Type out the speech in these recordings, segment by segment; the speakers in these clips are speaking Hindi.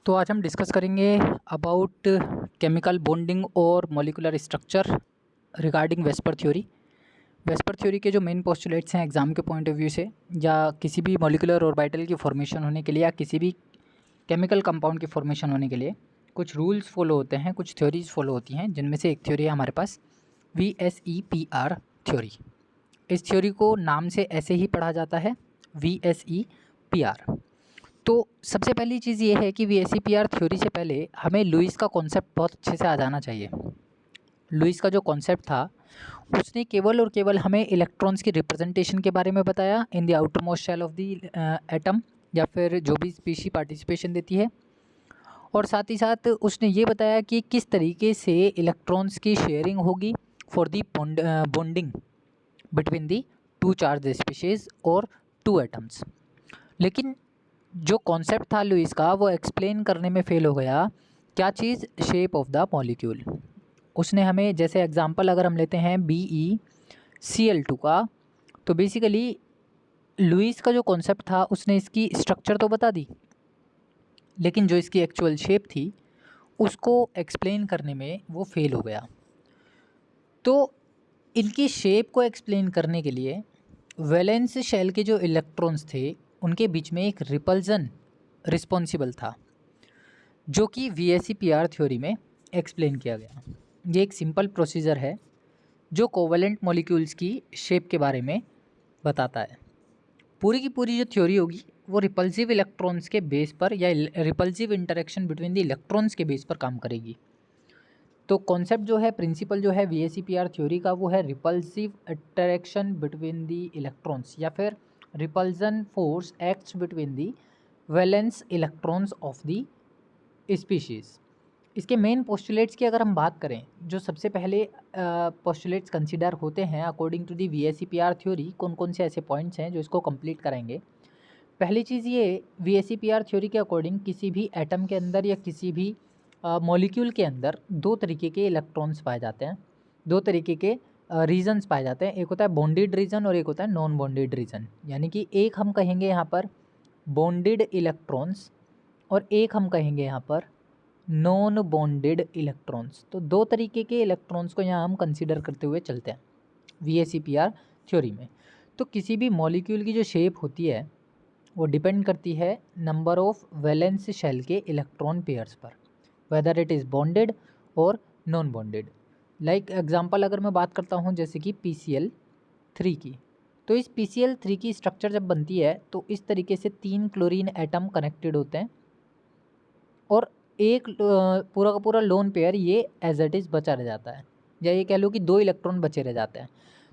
तो आज हम डिस्कस करेंगे अबाउट केमिकल बॉन्डिंग और molecular structure regarding VSEPR theory. VSEPR theory के जो मेन पोस्टुलेट्स हैं एग्जाम के पॉइंट ऑफ व्यू से, या किसी भी मॉलिक्यूलर ऑर्बिटल की फॉर्मेशन होने के लिए या किसी भी केमिकल कंपाउंड की फॉर्मेशन होने के लिए कुछ रूल्स फॉलो होते हैं, कुछ थ्योरीज फॉलो होती हैं, जिनमें से एक थ्योरी है हमारे पास VSEPR थ्योरी। इस थ्योरी को नाम से ऐसे ही पढ़ा जाता है, VSEPR। तो सबसे पहली चीज़ ये है कि VSEPR थ्योरी से पहले हमें लुईस का कॉन्सेप्ट बहुत अच्छे से आ जाना चाहिए। लुईस का जो कॉन्सेप्ट था उसने केवल और केवल हमें इलेक्ट्रॉन्स की रिप्रेजेंटेशन के बारे में बताया in the outermost shell of the atom, या फिर जो भी स्पीशी पार्टिसिपेशन देती है, और साथ ही साथ उसने ये बताया कि किस तरीके से इलेक्ट्रॉन्स की शेयरिंग होगी for the bonding between the two charge species और टू एटम्स। लेकिन जो कॉन्सेप्ट था लुईस का वो एक्सप्लेन करने में फेल हो गया। क्या चीज़? Shape of the molecule. उसने हमें, जैसे एग्जांपल अगर हम लेते हैं BeCl2 का, तो बेसिकली लुईस का जो कॉन्सेप्ट था उसने इसकी स्ट्रक्चर तो बता दी, लेकिन जो इसकी एक्चुअल शेप थी उसको एक्सप्लेन करने में वो फेल हो गया। तो इनकी शेप को एक्सप्लेन करने के लिए वैलेंस शेल के जो इलेक्ट्रॉन्स थे उनके बीच में एक रिपल्जन रिस्पॉन्सिबल था, जो कि VSEPR थ्योरी में एक्सप्लेन किया गया। ये एक सिंपल प्रोसीजर है जो कोवलेंट मॉलिक्यूल्स की शेप के बारे में बताता है। पूरी की पूरी जो थ्योरी होगी वो रिपल्सिव इलेक्ट्रॉन्स के बेस पर, या repulsive interaction between the electrons के बेस पर काम करेगी। तो कॉन्सेप्ट जो है, प्रिंसिपल जो है VSEPR थ्योरी का, वो है repulsive interaction between the electrons, या फिर repulsion force acts between the valence electrons of the species. इसके मेन पोस्टुलेट्स की अगर हम बात करें, जो सबसे पहले पोस्टुलेट्स कंसीडर होते हैं according to the VSEPR theory, कौन कौन से ऐसे पॉइंट्स हैं जो इसको कंप्लीट कराएंगे। पहली चीज़ ये, VSEPR थ्योरी के अकॉर्डिंग किसी भी एटम के अंदर या किसी भी मॉलिक्यूल के अंदर दो तरीके के इलेक्ट्रॉन्स पाए जाते हैं, दो तरीके के रीजन्स पाए जाते हैं। एक होता है बॉन्डेड रीजन और एक होता है नॉन बॉन्डेड रीजन। यानी कि एक हम कहेंगे यहाँ पर बॉन्डेड इलेक्ट्रॉन्स और एक हम कहेंगे यहाँ पर नॉन बॉन्डेड इलेक्ट्रॉन्स। तो दो तरीके के इलेक्ट्रॉन्स को यहाँ हम कंसीडर करते हुए चलते हैं VSEPR थ्योरी में। तो किसी भी मॉलिक्यूल की जो शेप होती है वो डिपेंड करती है नंबर ऑफ वैलेंस शेल के इलेक्ट्रॉन पेयर्स पर, वेदर इट इज़ बॉन्डेड और नॉन बॉन्डेड। लाइक एग्जांपल अगर मैं बात करता हूँ जैसे कि PCl3 की, तो इस PCl3 की स्ट्रक्चर जब बनती है तो इस तरीके से 3 क्लोरीन एटम कनेक्टेड होते हैं और एक पूरा का पूरा लोन पेयर ये एज इट इज़ बचा रह जाता है, या ये कह लो कि 2 इलेक्ट्रॉन बचे रह जाते हैं।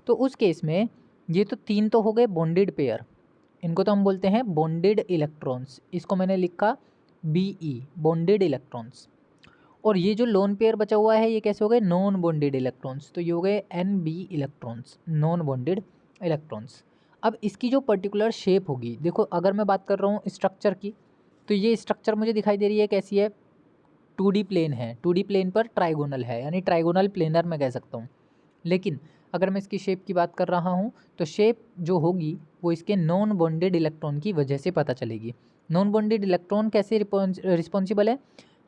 तो उस केस में ये तो 3 तो हो गए बॉन्डेड पेयर, इनको तो हम बोलते हैं बॉन्डेड इलेक्ट्रॉन्स। इसको मैंने लिखा BE, बॉन्डेड इलेक्ट्रॉन्स। और ये जो लोन पेयर बचा हुआ है ये कैसे हो गए? Non bonded electrons. तो ये हो गए NB electrons, non bonded electrons. अब इसकी जो पर्टिकुलर शेप होगी, देखो अगर मैं बात कर रहा हूँ स्ट्रक्चर की, तो ये स्ट्रक्चर मुझे दिखाई दे रही है कैसी है? 2D प्लेन है, 2D प्लेन पर ट्राइगोनल है, यानी ट्राइगोनल प्लेनर मैं कह सकता हूँ। लेकिन अगर मैं इसकी शेप की बात कर रहा हूँ तो शेप जो होगी वो इसके नॉन बॉन्डेड इलेक्ट्रॉन की वजह से पता चलेगी। नॉन बॉन्डेड इलेक्ट्रॉन कैसे रिस्पॉन्सिबल है?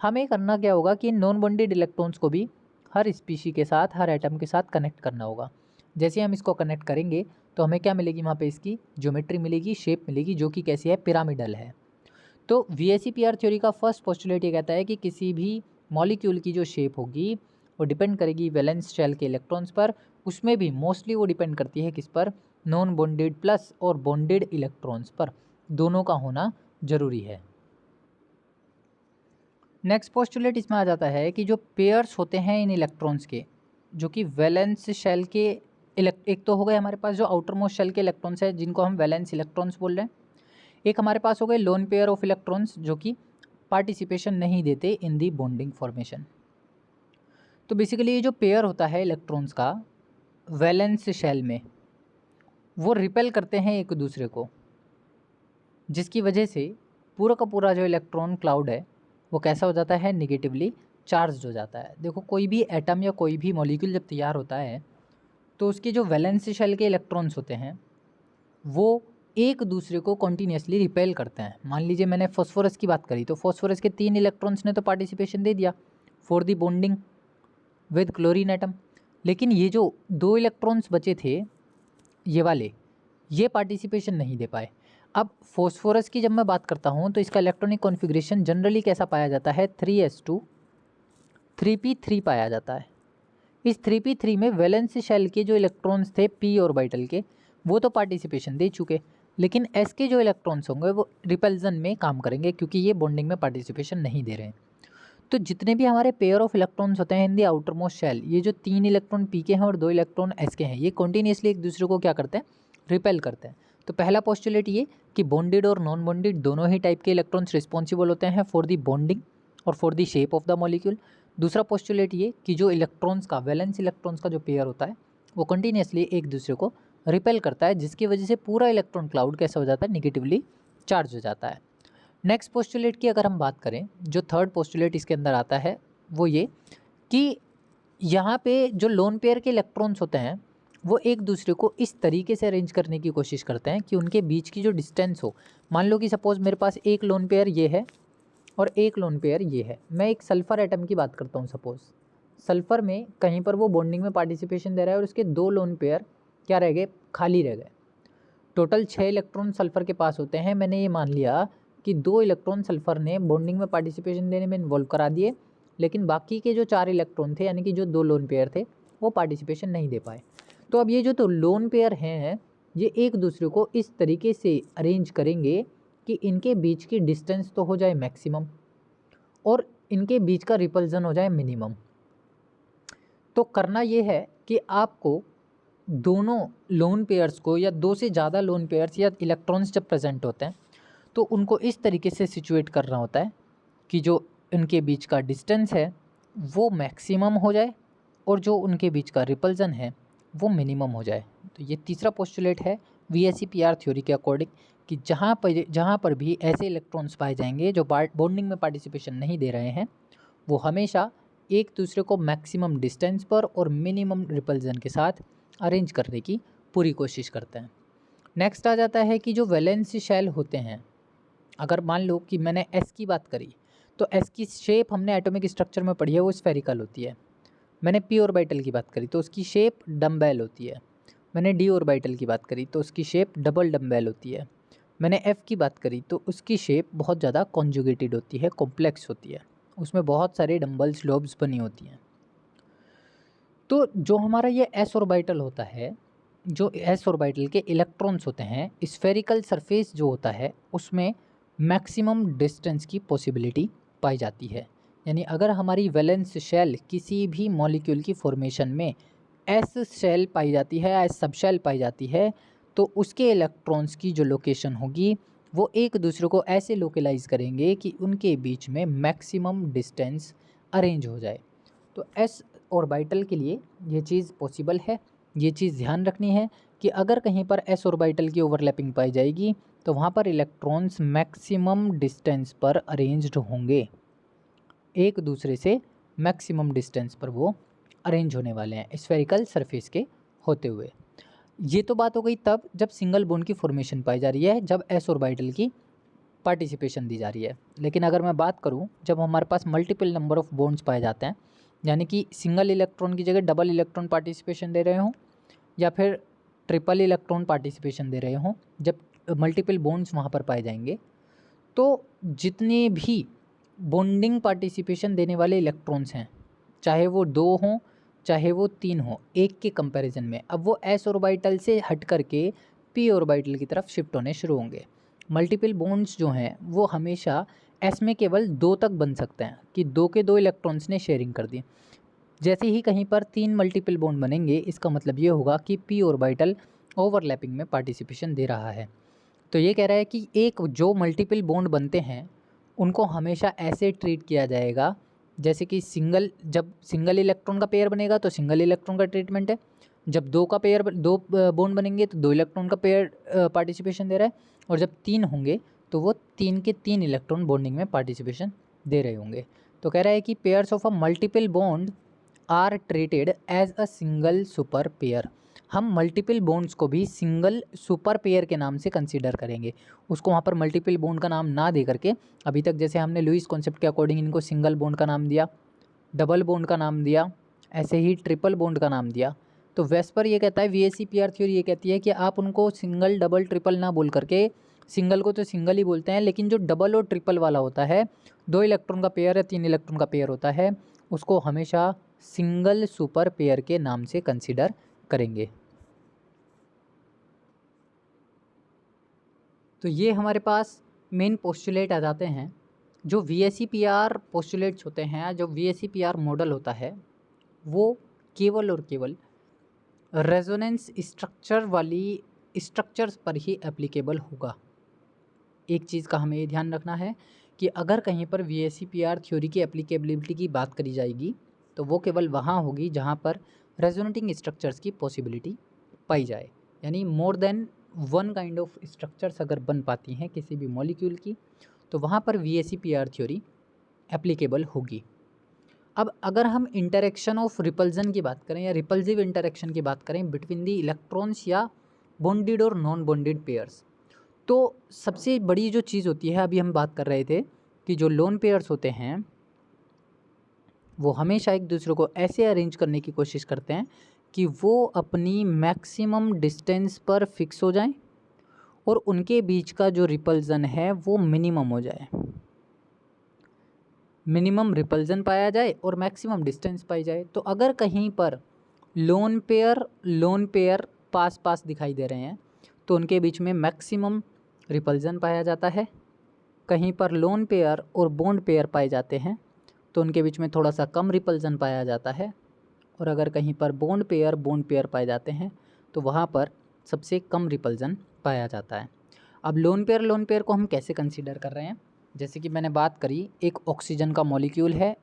हमें करना क्या होगा कि नॉन बॉन्डेड इलेक्ट्रॉन्स को भी हर स्पीशी के साथ, हर एटम के साथ कनेक्ट करना होगा। जैसे हम इसको कनेक्ट करेंगे तो हमें क्या मिलेगी? वहाँ पे इसकी ज्योमेट्री मिलेगी, शेप मिलेगी, जो कि कैसी है? पिरामिडल है। तो VSEPR थ्योरी का फर्स्ट पोस्टुलेट ये कहता है कि किसी भी मॉलिक्यूल की जो शेप होगी वो डिपेंड करेगी वैलेंस शेल के इलेक्ट्रॉन्स पर। उसमें भी मोस्टली वो डिपेंड करती है किस पर? नॉन बॉन्डेड प्लस और बॉन्डेड इलेक्ट्रॉन्स पर, दोनों का होना जरूरी है। नेक्स्ट पोस्टुलेट इसमें आ जाता है कि जो पेयर्स होते हैं इन इलेक्ट्रॉन्स के, जो कि वैलेंस शेल के एक तो हो गए हमारे पास जो आउटर मोस्ट शेल के इलेक्ट्रॉन्स है जिनको हम वैलेंस इलेक्ट्रॉन्स बोल रहे हैं, एक हमारे पास हो गए लोन पेयर ऑफ इलेक्ट्रॉन्स जो कि पार्टिसिपेशन नहीं देते इन दी बॉन्डिंग फॉर्मेशन। तो बेसिकली ये जो पेयर होता है इलेक्ट्रॉन्स का वैलेंस शेल में, वो रिपेल करते हैं एक दूसरे को, जिसकी वजह से पूरा का पूरा जो इलेक्ट्रॉन क्लाउड है वो कैसा हो जाता है? निगेटिवली चार्ज हो जाता है। देखो कोई भी एटम या कोई भी मॉलिक्यूल जब तैयार होता है तो उसके जो वैलेंस शेल के इलेक्ट्रॉन्स होते हैं वो एक दूसरे को कॉन्टीन्यूसली रिपेल करते हैं। मान लीजिए मैंने फॉस्फोरस की बात करी, तो फॉस्फोरस के 3 इलेक्ट्रॉन्स ने तो पार्टिसिपेशन दे दिया for the bonding with chlorine atom, लेकिन ये जो 2 इलेक्ट्रॉन्स बचे थे ये वाले, ये पार्टिसिपेशन नहीं दे पाए। अब फॉस्फोरस की जब मैं बात करता हूँ तो इसका इलेक्ट्रॉनिक कॉन्फ़िगरेशन जनरली कैसा पाया जाता है, 3s2 3p3 पाया जाता है। इस 3p3 में वैलेंस शेल के जो इलेक्ट्रॉन्स थे p ऑर्बिटल के, वो तो पार्टिसिपेशन दे चुके, लेकिन s के जो इलेक्ट्रॉन्स होंगे वो रिपल्जन में काम करेंगे क्योंकि ये बॉन्डिंग में पार्टिसिपेशन नहीं दे रहे हैं। तो जितने भी हमारे पेयर ऑफ इलेक्ट्रॉन्स होते हैं इन दी आउटर मोस्ट शेल, ये जो 3 इलेक्ट्रॉन p के हैं और 2 इलेक्ट्रॉन s के हैं, ये कॉन्टीन्यूसली एक दूसरे को क्या करते हैं, रिपेल करते हैं। तो पहला पोस्टुलेट ये कि बॉन्डेड और नॉन बॉन्डेड दोनों ही टाइप के इलेक्ट्रॉन्स रिस्पॉन्सिबल होते हैं फॉर दी बॉन्डिंग और for the shape of the molecule. दूसरा पोस्टुलेट ये कि जो इलेक्ट्रॉन्स का वैलेंस इलेक्ट्रॉन्स का जो पेयर होता है वो कंटिन्यूसली एक दूसरे को रिपेल करता है, जिसकी वजह से पूरा इलेक्ट्रॉन क्लाउड कैसा हो जाता है, निगेटिवली चार्ज हो जाता है। नेक्स्ट पोस्टुलेट की अगर हम बात करें, जो थर्ड पोस्टुलेट इसके अंदर आता है वो ये कि यहाँ पे जो लोन पेयर के इलेक्ट्रॉन्स होते हैं वो एक दूसरे को इस तरीके से अरेंज करने की कोशिश करते हैं कि उनके बीच की जो डिस्टेंस हो, मान लो कि सपोज़ मेरे पास एक लोन पेयर ये है और एक लोन पेयर ये है। मैं एक सल्फ़र एटम की बात करता हूँ, सपोज़ सल्फ़र में कहीं पर वो बॉन्डिंग में पार्टिसिपेशन दे रहा है और उसके 2 लोन पेयर क्या रह गए, खाली रह गए। टोटल 6 इलेक्ट्रॉन सल्फ़र के पास होते हैं। मैंने ये मान लिया कि 2 इलेक्ट्रॉन सल्फ़र ने बॉन्डिंग में पार्टिसिपेशन देने में इन्वॉल्व करा दिए, लेकिन बाकी के जो 4 इलेक्ट्रॉन थे यानी कि जो 2 लोन पेयर थे वो पार्टिसिपेशन नहीं दे पाए। तो अब ये जो तो लोन पेयर हैं ये एक दूसरे को इस तरीके से अरेंज करेंगे कि इनके बीच की डिस्टेंस तो हो जाए मैक्सिमम और इनके बीच का रिपल्जन हो जाए मिनिमम। तो करना ये है कि आपको दोनों लोन पेयर्स को या 2 से ज़्यादा लोन पेयर्स या इलेक्ट्रॉन्स जब प्रेजेंट होते हैं तो उनको इस तरीके से सिचुएट करना होता है कि जो इनके बीच का डिस्टेंस है वो मैक्सिमम हो जाए और जो उनके बीच का रिपल्जन है वो मिनिमम हो जाए। तो ये तीसरा पोस्टुलेट है VSEPR थ्योरी के अकॉर्डिंग कि जहाँ पर भी ऐसे इलेक्ट्रॉन्स पाए जाएंगे जो बॉन्डिंग में पार्टिसिपेशन नहीं दे रहे हैं वो हमेशा एक दूसरे को मैक्सिमम डिस्टेंस पर और मिनिमम रिपल्जन के साथ अरेंज करने की पूरी कोशिश करते हैं। नेक्स्ट आ जाता है कि जो वैलेंस शेल होते हैं, अगर मान लो कि मैंने S की बात करी तो S की शेप हमने एटॉमिक स्ट्रक्चर में पढ़ी है, वो स्फेरिकल होती है। मैंने p ऑर्बिटल की बात करी तो उसकी शेप डम्बेल होती है। मैंने d ऑर्बिटल की बात करी तो उसकी शेप डबल डम्बेल होती है। मैंने F की बात करी तो उसकी शेप बहुत ज़्यादा कॉन्जुगेटेड होती है, कॉम्प्लेक्स होती है, उसमें बहुत सारे डम्बल्स लोब्स बनी होती हैं। तो जो हमारा ये s ऑर्बिटल होता है, जो s ऑर्बिटल के इलेक्ट्रॉन्स होते हैं, स्फेरिकल सरफेस जो होता है उसमें मैक्सिमम डिस्टेंस की पॉसिबिलिटी पाई जाती है। यानी अगर हमारी वैलेंस शेल किसी भी मॉलिक्यूल की फॉर्मेशन में एस शेल पाई जाती है, एस सब शेल पाई जाती है, तो उसके इलेक्ट्रॉन्स की जो लोकेशन होगी वो एक दूसरे को ऐसे लोकेलाइज करेंगे कि उनके बीच में मैक्सिमम डिस्टेंस अरेंज हो जाए। तो एस ऑर्बिटल के लिए ये चीज़ पॉसिबल है। ये चीज़ ध्यान रखनी है कि अगर कहीं पर एस ऑर्बिटल की ओवरलैपिंग पाई जाएगी तो वहाँ पर इलेक्ट्रॉन्स मैक्सिमम डिस्टेंस पर अरेंज्ड होंगे, एक दूसरे से मैक्सिमम डिस्टेंस पर वो अरेंज होने वाले हैं स्फेरिकल सरफेस के होते हुए। ये तो बात हो गई तब जब सिंगल बॉन्ड की फॉर्मेशन पाई जा रही है, जब एस ऑर्बिटल की पार्टिसिपेशन दी जा रही है। लेकिन अगर मैं बात करूं जब हमारे पास मल्टीपल नंबर ऑफ बॉन्ड्स पाए जाते हैं, यानी कि सिंगल इलेक्ट्रॉन की जगह डबल इलेक्ट्रॉन पार्टिसिपेशन दे रहे हों या फिर ट्रिपल इलेक्ट्रॉन पार्टिसिपेशन दे रहे हों, जब मल्टीपल बॉन्ड्स वहाँ पर पाए जाएंगे तो जितने भी बॉन्डिंग पार्टिसिपेशन देने वाले इलेक्ट्रॉन्स हैं, चाहे वो 2 हों चाहे वो 3 हों, एक के कंपैरिजन में अब वो एस ऑर्बिटल से हट करके पी ऑर्बिटल की तरफ शिफ्ट होने शुरू होंगे। मल्टीपल बॉन्ड्स जो हैं वो हमेशा एस में केवल 2 तक बन सकते हैं कि 2 के 2 इलेक्ट्रॉन्स ने शेयरिंग कर दी। जैसे ही कहीं पर 3 मल्टीपल बॉन्ड बनेंगे इसका मतलब ये होगा कि पी ऑर्बिटल ओवरलैपिंग में पार्टिसिपेशन दे रहा है। तो ये कह रहा है कि एक जो मल्टीपल बॉन्ड बनते हैं उनको हमेशा ऐसे ट्रीट किया जाएगा जैसे कि जब सिंगल इलेक्ट्रॉन का पेयर बनेगा तो सिंगल इलेक्ट्रॉन का ट्रीटमेंट है, जब 2 बॉन्ड बनेंगे तो 2 इलेक्ट्रॉन का पेयर पार्टिसिपेशन दे रहा है, और जब 3 होंगे तो वो 3 के 3 इलेक्ट्रॉन बॉन्डिंग में पार्टिसिपेशन दे रहे होंगे। तो कह रहा है कि pairs of a multiple bond are treated as a single super pair. हम मल्टीपल बॉन्ड्स को भी सिंगल सुपर पेयर के नाम से कंसीडर करेंगे। उसको वहाँ पर मल्टीपल बॉन्ड का नाम ना दे करके, अभी तक जैसे हमने लुईस कॉन्सेप्ट के अकॉर्डिंग इनको सिंगल बॉन्ड का नाम दिया, डबल बॉन्ड का नाम दिया, ऐसे ही ट्रिपल बॉन्ड का नाम दिया। तो वेस्पर ये कहता है, VSEPR थ्योरी ये कहती है कि आप उनको सिंगल डबल ट्रिपल ना बोल करके, सिंगल को तो सिंगल ही बोलते हैं, लेकिन जो डबल और ट्रिपल वाला होता है, 2 इलेक्ट्रॉन का पेयर या 3 इलेक्ट्रॉन का पेयर होता है, उसको हमेशा सिंगल सुपर पेयर के नाम से कंसीडर करेंगे। तो ये हमारे पास मेन पोस्टुलेट आ जाते हैं। जो VSEPR पोस्टुलेट्स होते हैं, जो VSEPR मॉडल होता है, वो केवल और केवल रेजोनेंस स्ट्रक्चर वाली स्ट्रक्चर्स पर ही एप्लीकेबल होगा। एक चीज़ का हमें ये ध्यान रखना है कि अगर कहीं पर VSEPR थ्योरी की एप्लीकेबिलिटी की बात करी जाएगी तो वो केवल वहाँ होगी जहाँ पर रेजोनेटिंग स्ट्रक्चर्स की पॉसिबिलिटी पाई जाए, यानी more than one kind of structures अगर बन पाती हैं किसी भी मॉलिक्यूल की, तो वहाँ पर VSEPR थ्योरी एप्लीकेबल होगी। अब अगर हम इंटरेक्शन ऑफ रिपल्जन की बात करें या रिपल्सिव इंटरेक्शन की बात करें बिटवीन दी इलेक्ट्रॉन्स या बॉन्डेड और नॉन बॉन्डेड पेयर्स, तो सबसे बड़ी जो चीज़ होती है, अभी हम बात कर रहे थे कि जो लोन पेयर्स होते हैं वो हमेशा एक दूसरे को ऐसे अरेंज करने की कोशिश करते हैं कि वो अपनी मैक्सिमम डिस्टेंस पर फिक्स हो जाएं और उनके बीच का जो रिपल्जन है वो मिनिमम हो जाए, मिनिमम रिपल्जन पाया जाए और मैक्सिमम डिस्टेंस पाई जाए। तो अगर कहीं पर लोन पेयर पास पास दिखाई दे रहे हैं तो उनके बीच में मैक्सिमम रिपल्जन पाया जाता है। कहीं पर लोन पेयर और बॉन्ड पेयर पाए जाते हैं तो उनके बीच में थोड़ा सा कम रिपल्जन पाया जाता है। और अगर कहीं पर बॉन्ड पेयर पाए जाते हैं तो वहाँ पर सबसे कम रिपल्जन पाया जाता है। अब लोन पेयर को हम कैसे कंसीडर कर रहे हैं, जैसे कि मैंने बात करी, एक ऑक्सीजन का मॉलिक्यूल है,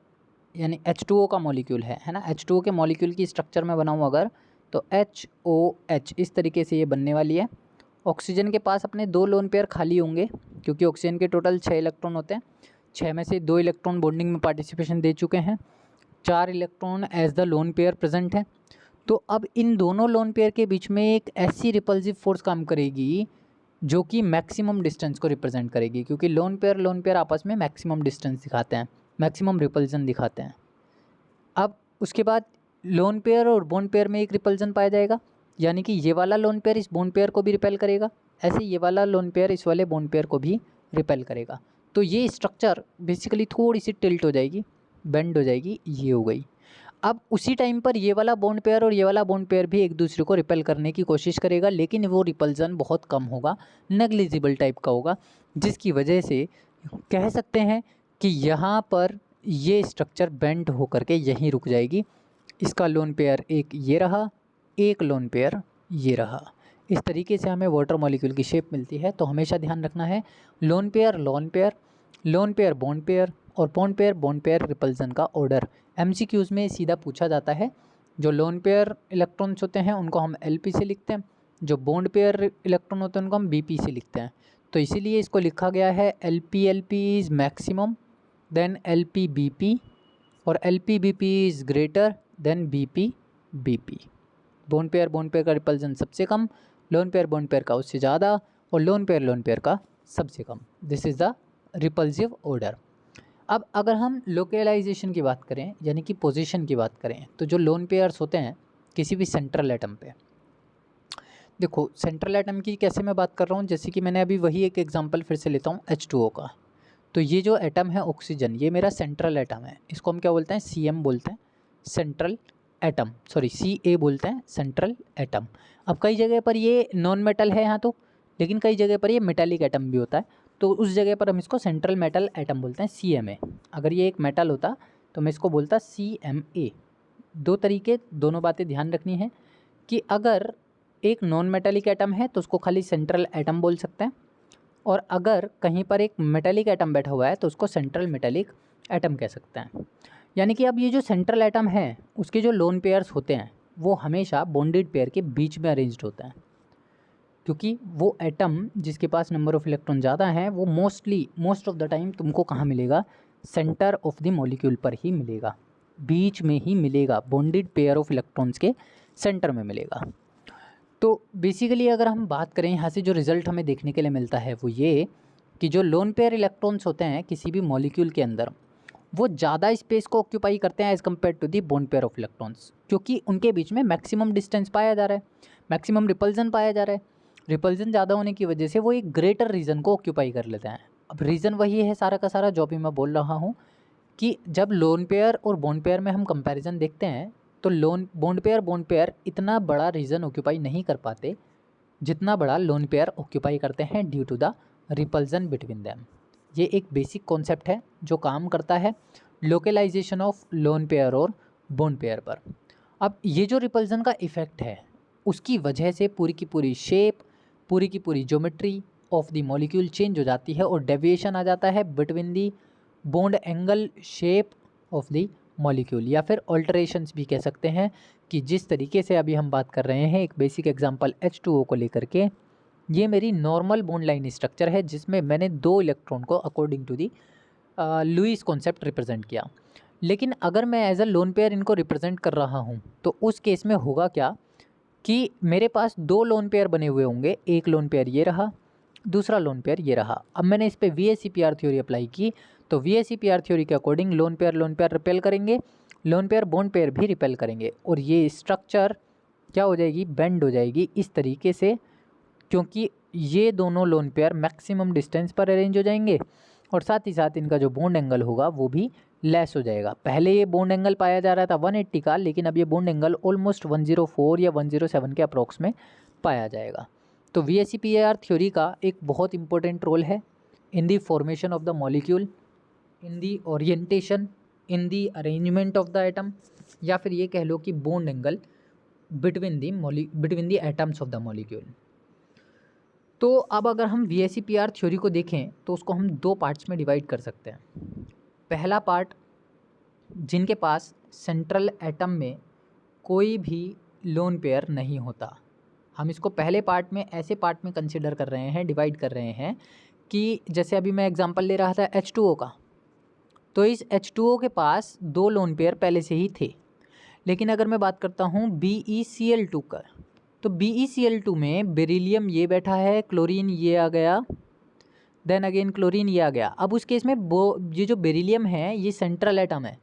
यानी H2O का मॉलिक्यूल है ना। H2O के मॉलिक्यूल की स्ट्रक्चर में बनाऊँ अगर, तो HOH इस तरीके से ये बनने वाली है। ऑक्सीजन के पास अपने 2 लोन पेयर खाली होंगे क्योंकि ऑक्सीजन के टोटल 6 इलेक्ट्रॉन होते हैं। 6 में से 2 इलेक्ट्रॉन बॉन्डिंग में पार्टिसिपेशन दे चुके हैं, 4 electron as the lone pair present है। तो अब इन दोनों लोन पेयर के बीच में एक ऐसी रिपल्सिव फोर्स काम करेगी जो कि मैक्सिमम डिस्टेंस को रिप्रेजेंट करेगी, क्योंकि लोन पेयर आपस में मैक्सिमम डिस्टेंस दिखाते हैं, मैक्सिमम रिपल्जन दिखाते हैं। अब उसके बाद लोन पेयर और बॉन्ड पेयर में एक रिपल्जन पाया जाएगा, यानी कि ये वाला लोन पेयर इस बॉन्ड पेयर को भी रिपेल करेगा, ऐसे ये वाला लोन पेयर इस वाले बॉन्ड पेयर को भी रिपेल करेगा। तो ये स्ट्रक्चर बेसिकली थोड़ी सी टिल्ट हो जाएगी, बेंड हो जाएगी, ये हो गई। अब उसी टाइम पर ये वाला बॉन्ड पेयर और ये वाला बॉन्ड पेयर भी एक दूसरे को रिपेल करने की कोशिश करेगा, लेकिन वो रिपल्जन बहुत कम होगा, नेग्लिजिबल टाइप का होगा, जिसकी वजह से कह सकते हैं कि यहाँ पर ये स्ट्रक्चर बेंड होकर के यहीं रुक जाएगी। इसका लोन पेयर एक ये रहा, एक लोन पेयर ये रहा। इस तरीके से हमें वाटर मॉलिक्यूल की शेप मिलती है। तो हमेशा ध्यान रखना है, लोन पेयर बॉन्ड पेयर और बॉन्ड पेयर रिपल्जन का ऑर्डर MCQs में सीधा पूछा जाता है। जो लोन पेयर इलेक्ट्रॉन्स होते हैं उनको हम LP से लिखते हैं, जो बॉन्ड पेयर इलेक्ट्रॉन होते हैं उनको हम BP से लिखते हैं। तो इसीलिए इसको लिखा गया है LP is maximum than LP BP और LP BP is greater than BP BP। Bond pair का रिपल्जन सबसे कम, लोन पेयर का उससे ज़्यादा और लोन पेयर का सबसे कम। This is the repulsive order. अब अगर हम लोकेलाइजेशन की बात करें, यानी कि पोजीशन की बात करें, तो जो लोन पेयर्स होते हैं किसी भी सेंट्रल एटम पे, देखो सेंट्रल एटम की कैसे मैं बात कर रहा हूँ, जैसे कि मैंने अभी वही एक एग्जांपल फिर से लेता हूँ H2O का। तो ये जो एटम है ऑक्सीजन, ये मेरा सेंट्रल एटम है, इसको हम क्या बोलते हैं, CM बोलते हैं, सेंट्रल एटम, सॉरी CA बोलते हैं, सेंट्रल एटम। अब कई जगह पर ये नॉन मेटल है यहाँ तो, लेकिन कई जगह पर ये मेटालिक एटम भी होता है, तो उस जगह पर हम इसको सेंट्रल मेटल एटम बोलते हैं, CMA। अगर ये एक मेटल होता तो मैं इसको बोलता CMA। दो तरीके, दोनों बातें ध्यान रखनी है कि अगर एक नॉन मेटालिक एटम है तो उसको खाली सेंट्रल एटम बोल सकते हैं, और अगर कहीं पर एक मेटालिक एटम बैठा हुआ है तो उसको सेंट्रल मेटालिक एटम कह सकते हैं। यानी कि अब ये जो सेंट्रल एटम है उसके जो लोन पेयर्स होते हैं वो हमेशा बॉन्डेड पेयर के बीच में अरेंज्ड होते हैं, क्योंकि वो एटम जिसके पास नंबर ऑफ इलेक्ट्रॉन ज़्यादा हैं वो मोस्ट ऑफ द टाइम तुमको कहाँ मिलेगा, सेंटर ऑफ द मॉलिक्यूल पर ही मिलेगा, बीच में ही मिलेगा, बॉन्डेड पेयर ऑफ इलेक्ट्रॉन्स के सेंटर में मिलेगा। तो बेसिकली अगर हम बात करें यहाँ से जो रिज़ल्ट हमें देखने के लिए मिलता है वो ये कि जो लोन पेयर इलेक्ट्रॉन्स होते हैं किसी भी मॉलिक्यूल के अंदर, वो ज़्यादा स्पेस को ऑक्यूपाई करते हैं as compare to the bond pair of electrons, क्योंकि उनके बीच में मैक्सिमम डिस्टेंस पाया जा रहा है, मैक्सिमम रिपल्जन पाया जा रहा है। रिपल्जन ज़्यादा होने की वजह से वो एक ग्रेटर रीजन को ऑक्यूपाई कर लेते हैं। अब रीज़न वही है सारा का सारा जो भी मैं बोल रहा हूँ कि जब लोन पेयर और बोन पेयर में हम कंपैरिजन देखते हैं तो बोन पेयर इतना बड़ा रीजन ऑक्यूपाई नहीं कर पाते जितना बड़ा लोन पेयर ऑक्यूपाई करते हैं due to the repulsion between them. ये एक बेसिक कॉन्सेप्ट है जो काम करता है लोकलाइजेशन ऑफ लोन पेयर और बोन पेयर पर। अब ये जो रिपल्जन का इफ़ेक्ट है उसकी वजह से पूरी की पूरी शेप, पूरी की पूरी geometry of the molecule change हो जाती है और डेविएशन आ जाता है between the bond angle shape of the molecule, या फिर ऑल्टरेशंस भी कह सकते हैं कि जिस तरीके से अभी हम बात कर रहे हैं एक बेसिक एग्जांपल H2O को लेकर के। ये मेरी नॉर्मल बॉन्ड लाइन स्ट्रक्चर है जिसमें मैंने 2 इलेक्ट्रॉन को according to the Lewis concept represent किया। लेकिन अगर मैं एज अ लोन पेयर इनको रिप्रेजेंट कर रहा हूँ तो उस केस में होगा क्या कि मेरे पास 2 लोन पेयर बने हुए होंगे, एक लोन पेयर ये रहा, दूसरा लोन पेयर ये रहा। अब मैंने इस पे VSEPR थ्योरी अप्लाई की तो VSEPR थ्योरी के अकॉर्डिंग लोन पेयर रिपेल करेंगे, लोन पेयर बॉन्ड पेयर भी रिपेल करेंगे और ये स्ट्रक्चर क्या हो जाएगी, बेंड हो जाएगी इस तरीके से, क्योंकि ये दोनों लोन पेयर मैक्सिमम डिस्टेंस पर अरेंज हो जाएंगे और साथ ही साथ इनका जो बॉन्ड एंगल होगा वो भी लेस हो जाएगा। पहले ये बॉन्ड एंगल पाया जा रहा था 180 का, लेकिन अब ये बॉन्ड एंगल ऑलमोस्ट 104 या 107 के अप्रॉक्स में पाया जाएगा। तो VSEPR थ्योरी का एक बहुत इंपॉर्टेंट रोल है in the formation of the molecule, in the orientation, in the arrangement of the atom, या फिर ये कह लो कि bond angle between the atoms of the molecule. तो अब अगर हम VSEPR थ्योरी को देखें तो उसको हम 2 पार्ट्स में डिवाइड कर सकते हैं। पहला पार्ट जिनके पास सेंट्रल एटम में कोई भी लोन पेयर नहीं होता, हम इसको पहले पार्ट में ऐसे पार्ट में कंसिडर कर रहे हैं, डिवाइड कर रहे हैं कि जैसे अभी मैं एग्जांपल ले रहा था H2O का, तो इस H2O के पास 2 लोन पेयर पहले से ही थे। लेकिन अगर मैं बात करता हूँ BeCl2 का, तो BeCl2 में बेरिलियम ये बैठा है, क्लोरीन ये आ गया, देन अगेन क्लोरीन ये आ गया। अब उस केस में ये जो बेरिलियम है ये सेंट्रल एटम है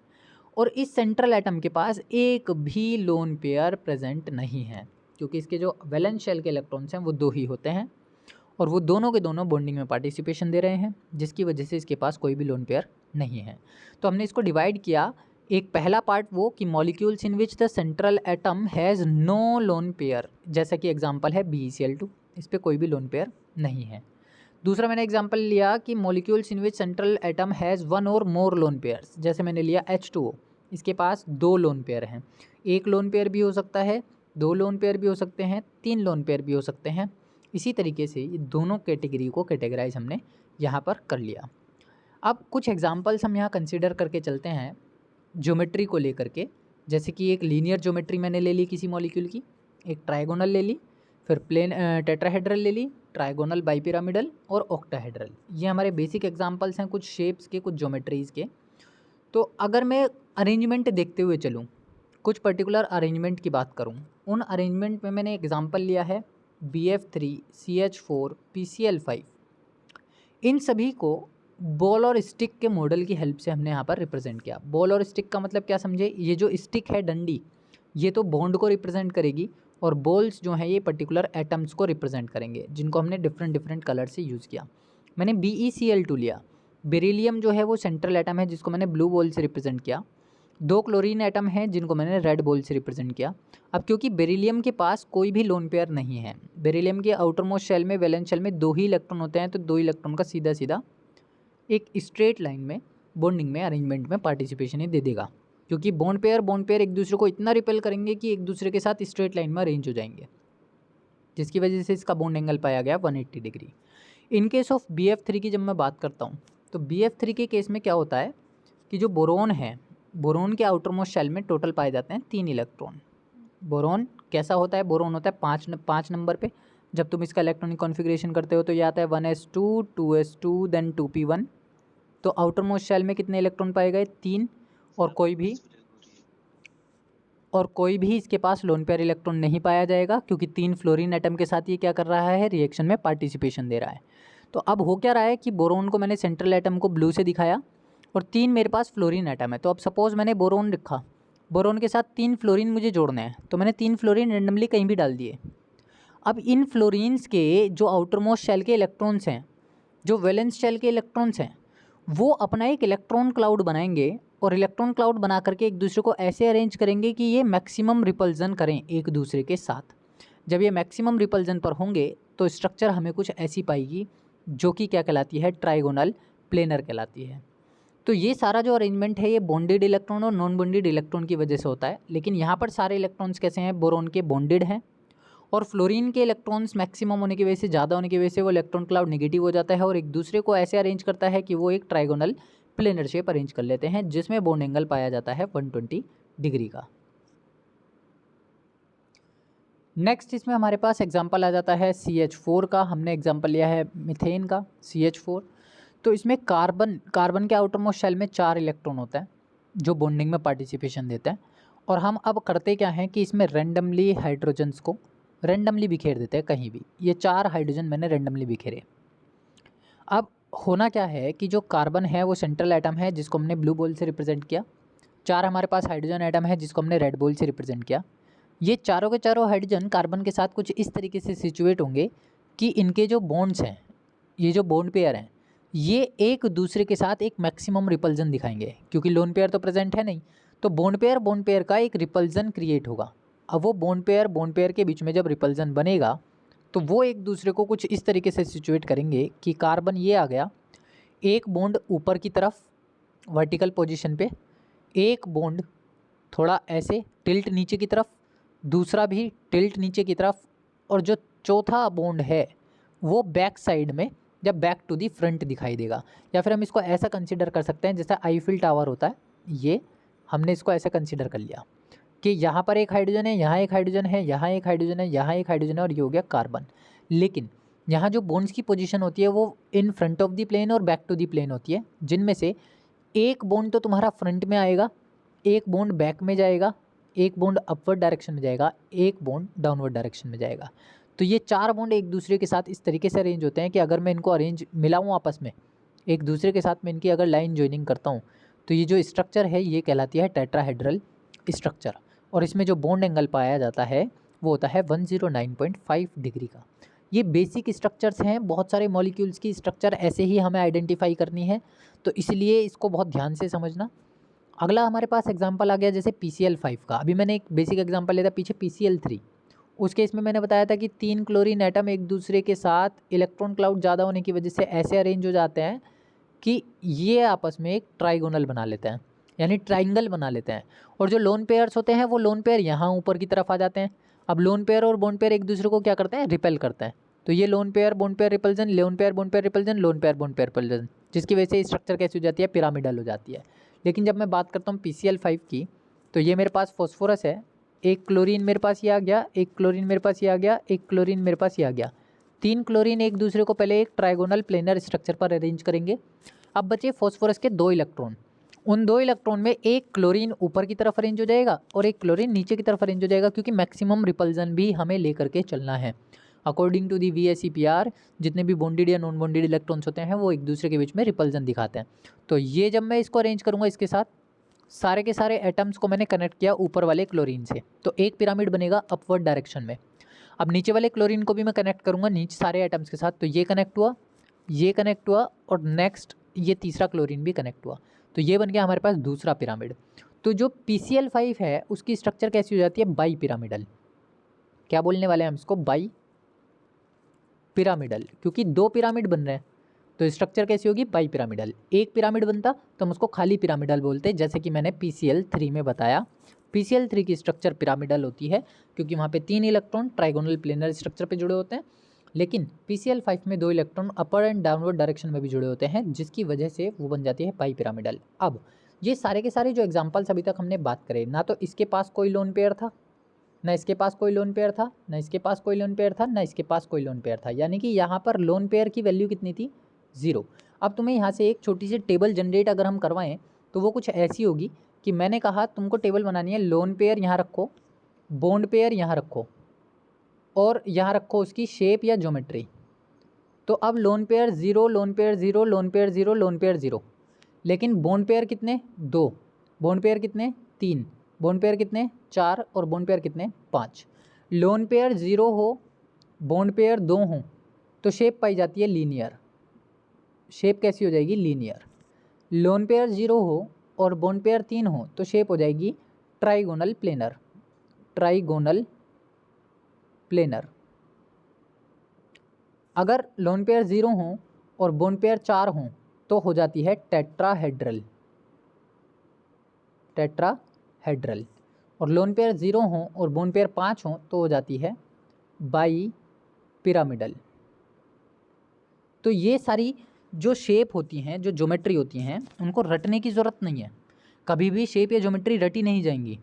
और इस सेंट्रल एटम के पास एक भी लोन पेयर प्रेजेंट नहीं है, क्योंकि इसके जो वैलेंस शेल के इलेक्ट्रॉन्स हैं वो 2 ही होते हैं और वो दोनों के दोनों बॉन्डिंग में पार्टिसिपेशन दे रहे हैं, जिसकी वजह से इसके पास कोई भी लोन पेयर नहीं है। तो हमने इसको डिवाइड किया, एक पहला पार्ट वो कि molecules in which the central atom has no lone pair, जैसा कि एग्जांपल है BeCl2, इस पर कोई भी लोन पेयर नहीं है। दूसरा मैंने एग्जांपल लिया कि molecules in which central atom has 1 और मोर लोन पेयर्स, जैसे मैंने लिया H2O, इसके पास 2 लोन पेयर हैं। एक लोन पेयर भी हो सकता है, 2 लोन पेयर भी हो सकते हैं, 3 लोन पेयर भी हो सकते हैं। इसी तरीके से ये दोनों कैटेगरी को कैटेगराइज हमने यहाँ पर कर लिया। अब कुछ एग्जांपल्स हम यहाँ कंसिडर करके चलते हैं ज्योमेट्री को लेकर के, जैसे कि एक लीनियर ज्योमेट्री मैंने ले ली किसी मॉलिक्यूल की, एक ट्राइगोनल ले ली, फिर प्लेन टेट्राहेड्रल ले ली, ट्राइगोनल बाइपिरामिडल और ऑक्टाहेड्रल। ये हमारे बेसिक एग्जांपल्स हैं कुछ शेप्स के, कुछ ज्योमेट्रीज़ के। तो अगर मैं अरेंजमेंट देखते हुए चलूँ, कुछ पर्टिकुलर अरेंजमेंट की बात करूँ, उन अरेंजमेंट में मैंने एग्जांपल लिया है BF3 CH4 PCl5। इन सभी को बॉल और स्टिक के मॉडल की हेल्प से हमने यहाँ पर रिप्रेजेंट किया। बॉल और स्टिक का मतलब क्या समझे, ये जो स्टिक है डंडी, ये तो बॉन्ड को रिप्रेजेंट करेगी और बॉल्स जो हैं ये पर्टिकुलर एटम्स को रिप्रेजेंट करेंगे, जिनको हमने डिफरेंट कलर से यूज़ किया। मैंने BeCl2 लिया, बेरिलियम जो है वो सेंट्रल एटम है जिसको मैंने ब्लू बॉल से रिप्रेजेंट किया, 2 क्लोरीन एटम हैं जिनको मैंने रेड बॉल से रिप्रेजेंट किया। अब क्योंकि बेरिलियम के पास कोई भी लोन पेयर नहीं है, बेरिलियम के आउटर मोस्ट शेल में, वैलेंस शेल में 2 ही इलेक्ट्रॉन होते हैं, तो 2 इलेक्ट्रॉन का सीधा सीधा एक स्ट्रेट लाइन में बॉन्डिंग में, अरेंजमेंट में पार्टिसिपेशन ही दे देगा, क्योंकि बॉन्ड पेयर एक दूसरे को इतना रिपेल करेंगे कि एक दूसरे के साथ स्ट्रेट लाइन में अरेंज हो जाएंगे, जिसकी वजह से इसका बॉन्ड एंगल पाया गया 180 degree. In case of BF3 की जब मैं बात करता हूँ तो BF3 के केस में क्या होता है कि जो बोरोन है, बोरोन के आउटर मोस्ट शेल में टोटल पाए जाते हैं 3 इलेक्ट्रॉन। बोरोन कैसा होता है, बोरोन होता है 5 नंबर पे। जब तुम इसका इलेक्ट्रॉनिक कॉन्फ़िगरेशन करते हो तो ये आता है 1s2 2s2 देन 2p1। तो आउटर मोस्ट शेल में कितने इलेक्ट्रॉन पाए गए, 3, और कोई भी और कोई भी इसके पास लोन पेयर इलेक्ट्रॉन नहीं पाया जाएगा, क्योंकि 3 फ्लोरीन एटम के साथ ये क्या कर रहा है, रिएक्शन में पार्टिसिपेशन दे रहा है। तो अब हो क्या रहा है कि बोरोन को मैंने सेंट्रल एटम को ब्लू से दिखाया और 3 मेरे पास फ्लोरीन एटम है। तो अब सपोज़ मैंने बोरोन लिखा, बोरोन के साथ 3 फ्लोरीन मुझे जोड़ने हैं, तो मैंने 3 फ्लोरीन रेंडमली कहीं भी डाल दिए। अब इन फ्लोरीन्स के जो आउटर मोस्ट शेल के इलेक्ट्रॉन्स हैं, जो वैलेंस शेल के इलेक्ट्रॉन्स हैं, वो अपना एक इलेक्ट्रॉन क्लाउड बनाएंगे और इलेक्ट्रॉन क्लाउड बना करके एक दूसरे को ऐसे अरेंज करेंगे कि ये मैक्सिमम रिपल्जन करें एक दूसरे के साथ। जब ये मैक्सिमम रिपल्जन पर होंगे तो स्ट्रक्चर हमें कुछ ऐसी पाएगी जो कि क्या कहलाती है, ट्राइगोनल प्लेनर कहलाती है। तो ये सारा जो अरेंजमेंट है ये बॉन्डेड इलेक्ट्रॉन और नॉन बॉन्डेड इलेक्ट्रॉन की वजह से होता है। लेकिन यहाँ पर सारे इलेक्ट्रॉन्स कैसे हैं, बोरोन के बॉन्डेड हैं और फ्लोरीन के इलेक्ट्रॉन्स मैक्सिमम होने की वजह से, ज़्यादा होने की वजह से वो इलेक्ट्रॉन क्लाउड नेगेटिव हो जाता है और एक दूसरे को ऐसे अरेंज करता है कि वो एक ट्राइगोनल प्लेनर शेप अरेंज कर लेते हैं, जिसमें बॉन्ड एंगल पाया जाता है 120 डिग्री का। नेक्स्ट इसमें हमारे पास एग्जांपल आ जाता है CH4 का। हमने एग्जांपल लिया है मीथेन का, CH4। तो इसमें कार्बन के आउटर मोस्ट शेल में 4 इलेक्ट्रॉन होता है जो बॉन्डिंग में पार्टिसिपेशन देते हैं। और हम अब करते क्या हैं कि इसमें रेंडमली हाइड्रोजन्स को रेंडमली बिखेर देते हैं कहीं भी। ये 4 हाइड्रोजन मैंने रेंडमली बिखेरे। अब होना क्या है कि जो कार्बन है वो सेंट्रल एटम है जिसको हमने ब्लू बॉल से रिप्रेजेंट किया। 4 हमारे पास हाइड्रोजन एटम है जिसको हमने रेड बॉल से रिप्रेजेंट किया। ये चारों के चारों हाइड्रोजन कार्बन के साथ कुछ इस तरीके से सिचुएट होंगे कि इनके जो बॉन्ड्स हैं, ये जो बॉन्ड पेयर हैं, ये एक दूसरे के साथ एक मैक्सिमम रिपल्जन दिखाएंगे, क्योंकि लोन पेयर तो प्रेजेंट है नहीं। तो बॉन्ड पेयर का एक रिपल्जन क्रिएट होगा। अब वो बॉन्ड पेयर के बीच में जब रिपल्जन बनेगा तो वो एक दूसरे को कुछ इस तरीके से सिचुएट करेंगे कि कार्बन ये आ गया, एक बॉन्ड ऊपर की तरफ वर्टिकल पोजीशन पे, एक बॉन्ड थोड़ा ऐसे टिल्ट नीचे की तरफ, दूसरा भी टिल्ट नीचे की तरफ, और जो चौथा बॉन्ड है वो बैक साइड में, जब बैक टू दी फ्रंट दिखाई देगा। या फिर हम इसको ऐसा कंसिडर कर सकते हैं जैसा आईफिल टावर होता है, ये हमने इसको ऐसे कंसिडर कर लिया कि यहाँ पर एक हाइड्रोजन है, यहाँ एक हाइड्रोजन है, यहाँ एक हाइड्रोजन है, यहाँ एक हाइड्रोजन है, और ये हो गया कार्बन। लेकिन यहाँ जो बॉन्ड्स की पोजीशन होती है वो in front of the plane और बैक टू द प्लेन होती है, जिनमें से एक बॉन्ड तो तुम्हारा फ्रंट में आएगा, एक बॉन्ड बैक में जाएगा, एक बॉन्ड अपवर्ड डायरेक्शन में जाएगा, एक बॉन्ड डाउनवर्ड डायरेक्शन में जाएगा। तो ये 4 बॉन्ड एक दूसरे के साथ इस तरीके से अरेंज होते हैं कि अगर मैं इनको अरेंज मिलाऊँ आपस में, एक दूसरे के साथ में इनकी अगर लाइन ज्वाइनिंग करता हूँ, तो ये जो स्ट्रक्चर है ये कहलाती है टेट्राहेड्रल स्ट्रक्चर। और इसमें जो बॉन्ड एंगल पाया जाता है वो होता है 109.5 डिग्री का। ये बेसिक स्ट्रक्चर्स हैं, बहुत सारे मॉलिक्यूल्स की स्ट्रक्चर ऐसे ही हमें आइडेंटिफाई करनी है, तो इसलिए इसको बहुत ध्यान से समझना। अगला हमारे पास एग्जांपल आ गया जैसे PCl5 का। अभी मैंने एक बेसिक एग्जांपल लिया था पीछे PCl3। उस केस में मैंने बताया था कि 3 क्लोरीन एटम एक दूसरे के साथ इलेक्ट्रॉन क्लाउड ज़्यादा होने की वजह से ऐसे अरेंज हो जाते हैं कि ये आपस में एक ट्राइगोनल बना लेते हैं, यानी ट्राइंगल बना लेते हैं। और जो लोन पेयर्स होते हैं वो लोन पेयर यहाँ ऊपर की तरफ आ जाते हैं। अब लोन पेयर और बॉन्ड पेयर एक दूसरे को क्या करते हैं, रिपेल करते हैं। तो ये lone pair bond pair repulsion, lone pair bond pair repulsion, lone pair bond pair repulsion, जिसकी वजह से स्ट्रक्चर कैसी हो जाती है, पिरामिडल हो जाती है। लेकिन जब मैं बात करता हूँ PCl5 की, तो ये मेरे पास फॉस्फोरस है, एक क्लोरीन मेरे पास ये आ गया, एक क्लोरीन मेरे पास ये आ गया, एक क्लोरीन मेरे पास ये आ गया। 3 क्लोरीन एक दूसरे को पहले एक ट्राइगोनल प्लेनर स्ट्रक्चर पर अरेंज करेंगे। अब बचे फॉस्फोरस के 2 इलेक्ट्रॉन। उन 2 इलेक्ट्रॉन में एक क्लोरीन ऊपर की तरफ अरेंज हो जाएगा और एक क्लोरीन नीचे की तरफ अरेंज हो जाएगा, क्योंकि मैक्सिमम रिपल्जन भी हमें लेकर के चलना है। अकॉर्डिंग टू दी VSEPR जितने भी बॉन्डेड या नॉन बॉन्डेड इलेक्ट्रॉन्स होते हैं वो एक दूसरे के बीच में रिपल्जन दिखाते हैं। तो ये जब मैं इसको अरेंज करूँगा, इसके साथ सारे के सारे एटम्स को मैंने कनेक्ट किया ऊपर वाले क्लोरीन से, तो एक पिरामिड बनेगा अपवर्ड डायरेक्शन में। अब नीचे वाले क्लोरीन को भी मैं कनेक्ट करूँगा नीचे सारे एटम्स के साथ, तो ये कनेक्ट हुआ, ये कनेक्ट हुआ, और नेक्स्ट ये तीसरा क्लोरीन भी कनेक्ट हुआ। तो ये बन गया हमारे पास दूसरा पिरामिड। तो जो PCl5 है उसकी स्ट्रक्चर कैसी हो जाती है, बाई पिरामिडल। क्या बोलने वाले हैं हम इसको, बाई पिरामिडल, क्योंकि 2 पिरामिड बन रहे हैं तो स्ट्रक्चर कैसी होगी, बाई पिरामिडल। एक पिरामिड बनता तो हम उसको खाली पिरामिडल बोलते, जैसे कि मैंने PCl3 में बताया। PCl3 की स्ट्रक्चर पिरामिडल होती है क्योंकि वहाँ पे 3 इलेक्ट्रॉन ट्राइगोनल प्लेनर स्ट्रक्चर पे जुड़े होते हैं। लेकिन PCl5 में 2 electron upper and downward direction में भी जुड़े होते हैं, जिसकी वजह से वो बन जाती है बाई पिरामिडल। अब ये सारे के सारे जो एग्जाम्पल्स अभी तक हमने बात करे, ना तो इसके पास कोई लोन पेयर था, ना इसके पास कोई लोन पेयर था, ना इसके पास कोई लोन पेयर था, ना इसके पास कोई लोन पेयर था, यानी कि यहाँ पर लोन पेयर की वैल्यू कितनी थी, 0। अब तुम्हें यहाँ से एक छोटी सी टेबल जनरेट अगर हम करवाएं तो वो कुछ ऐसी होगी कि मैंने कहा तुमको टेबल बनानी है, लोन पेयर यहाँ रखो, बॉन्ड पेयर यहाँ रखो और यहाँ रखो उसकी शेप या ज्योमेट्री। तो अब lone pair 0, lone pair 0, lone pair 0, lone pair 0, लेकिन बॉन्ड पेयर कितने 2, बॉन्ड पेयर कितने 3, बॉन्ड पेयर कितने 4 और बॉन्ड पेयर कितने 5। लोन पेयर 0 हो, बॉन्ड पेयर 2 हो तो शेप पाई जाती है लीनियर। शेप कैसी हो जाएगी? लीनियर। लोन पेयर 0 हो और बॉन्ड पेयर 3 हो तो शेप हो जाएगी ट्राइगोनल प्लेनर। Trigonal planar. अगर लोन पेयर 0 हो और बॉन्ड पेयर 4 हो तो हो जाती है टेट्राहेड्रल। टेट्राहेड्रल। और लोन पेयर 0 हो और बॉन्ड पेयर 5 हो तो हो जाती है बाई पिरामिडल। तो ये सारी जो शेप होती हैं, जो ज्योमेट्री होती हैं, उनको रटने की ज़रूरत नहीं है। कभी भी शेप या ज्योमेट्री रटी नहीं जाएंगी,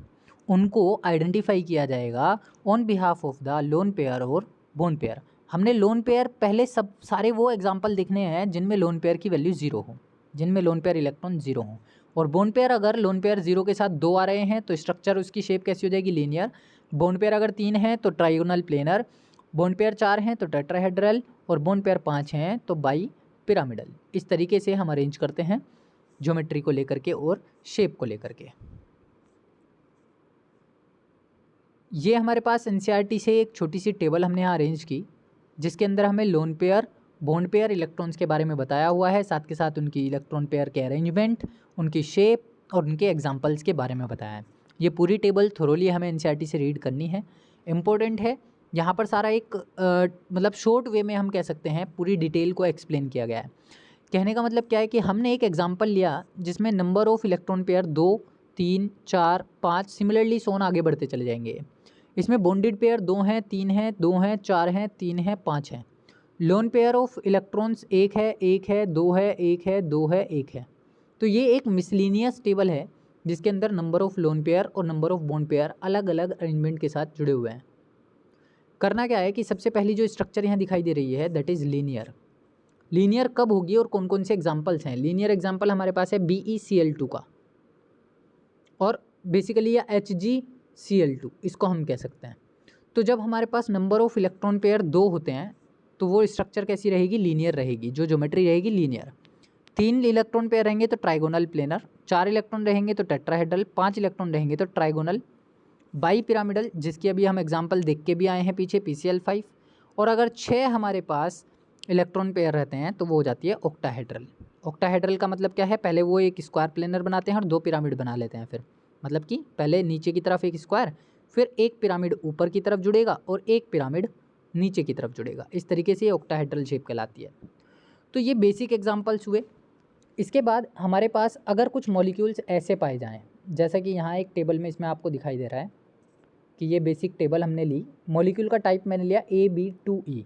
उनको आइडेंटिफाई किया जाएगा on behalf of the lone pair और बॉन्ड पेयर। हमने लोन पेयर पहले सब सारे वो एग्जांपल देखने हैं जिनमें लोन पेयर की वैल्यू 0 हो, जिनमें लोन पेयर इलेक्ट्रॉन 0 हो। और बॉन्ड पेयर अगर लोन पेयर 0 के साथ 2 आ रहे हैं तो स्ट्रक्चर उसकी शेप कैसी हो जाएगी? लीनियर। बॉन्ड पेयर अगर 3 है तो ट्राइगोनल प्लेनर, बॉन्ड पेयर 4 हैं तो टेट्राहेड्रल और बॉन्ड पेयर 5 हैं तो बाई पिरामिडल। इस तरीके से हम अरेंज करते हैं ज्योमेट्री को लेकर के और शेप को लेकर के। ये हमारे पास एनसीईआरटी से एक छोटी सी टेबल हमने यहाँ अरेंज की, जिसके अंदर हमें lone pair, bond pair, electrons के बारे में बताया हुआ है, साथ के साथ उनकी इलेक्ट्रॉन पेयर के अरेंजमेंट, उनकी शेप और उनके एग्जाम्पल्स के बारे में बताया है। ये पूरी टेबल थोरोली हमें एनसीईआरटी से रीड करनी है, इम्पोर्टेंट है। यहाँ पर सारा एक मतलब शॉर्ट वे में हम कह सकते हैं पूरी डिटेल को एक्सप्लेन किया गया है। कहने का मतलब क्या है कि हमने एक एग्जाम्पल लिया जिसमें number of electron pair 2, 3, 4, 5 similarly so on आगे बढ़ते चले जाएंगे। इसमें बॉन्डेड पेयर 2 हैं, 3 हैं, 2 हैं, 4 हैं, 3 हैं, 5 हैं। लोन पेयर ऑफ इलेक्ट्रॉन्स 1 है, 1 है, 2 है, 1 है, 2 है, 1 है। तो ये एक मिसलिनियस टेबल है जिसके अंदर नंबर ऑफ़ लोन पेयर और नंबर ऑफ़ बॉन्ड पेयर अलग अलग अरेंजमेंट के साथ जुड़े हुए हैं। करना क्या है कि सबसे पहली जो स्ट्रक्चर यहाँ दिखाई दे रही है दैट इज़ लीनियर। लीनियर कब होगी और कौन कौन से एग्जाम्पल्स हैं? लीनियर एग्जाम्पल हमारे पास है BeCl2 का और बेसिकली या HgCl2 इसको हम कह सकते हैं। तो जब हमारे पास नंबर ऑफ़ इलेक्ट्रॉन पेयर 2 होते हैं तो वो स्ट्रक्चर कैसी रहेगी? लीनियर रहेगी, जो ज्योमेट्री रहेगी लीनियर। 3 इलेक्ट्रॉन पेयर रहेंगे तो ट्राइगोनल प्लेनर, 4 इलेक्ट्रॉन रहेंगे तो टेट्राहेड्रल, 5 इलेक्ट्रॉन रहेंगे तो ट्राइगोनल, बाई पिरामिडल, जिसकी अभी हम एग्जाम्पल देख के भी आए हैं पीछे, PCl5। और अगर 6 हमारे पास इलेक्ट्रॉन पेयर रहते हैं तो वो हो जाती है ऑक्टाहेड्रल। ऑक्टाहेड्रल का मतलब क्या है? पहले वो एक स्क्वायर प्लेनर बनाते हैं और 2 पिरामिड बना लेते हैं। फिर मतलब कि पहले नीचे की तरफ एक स्क्वायर, फिर एक पिरामिड ऊपर की तरफ जुड़ेगा और एक पिरामिड नीचे की तरफ जुड़ेगा। इस तरीके से ये ऑक्टाहेड्रल शेप कहलाती है। तो ये बेसिक एग्जांपल्स हुए। इसके बाद हमारे पास अगर कुछ मॉलिक्यूल्स ऐसे पाए जाएं, जैसा कि यहाँ एक टेबल में इसमें आपको दिखाई दे रहा है कि ये बेसिक टेबल हमने ली, मॉलिक्यूल का टाइप मैंने लिया AB2E।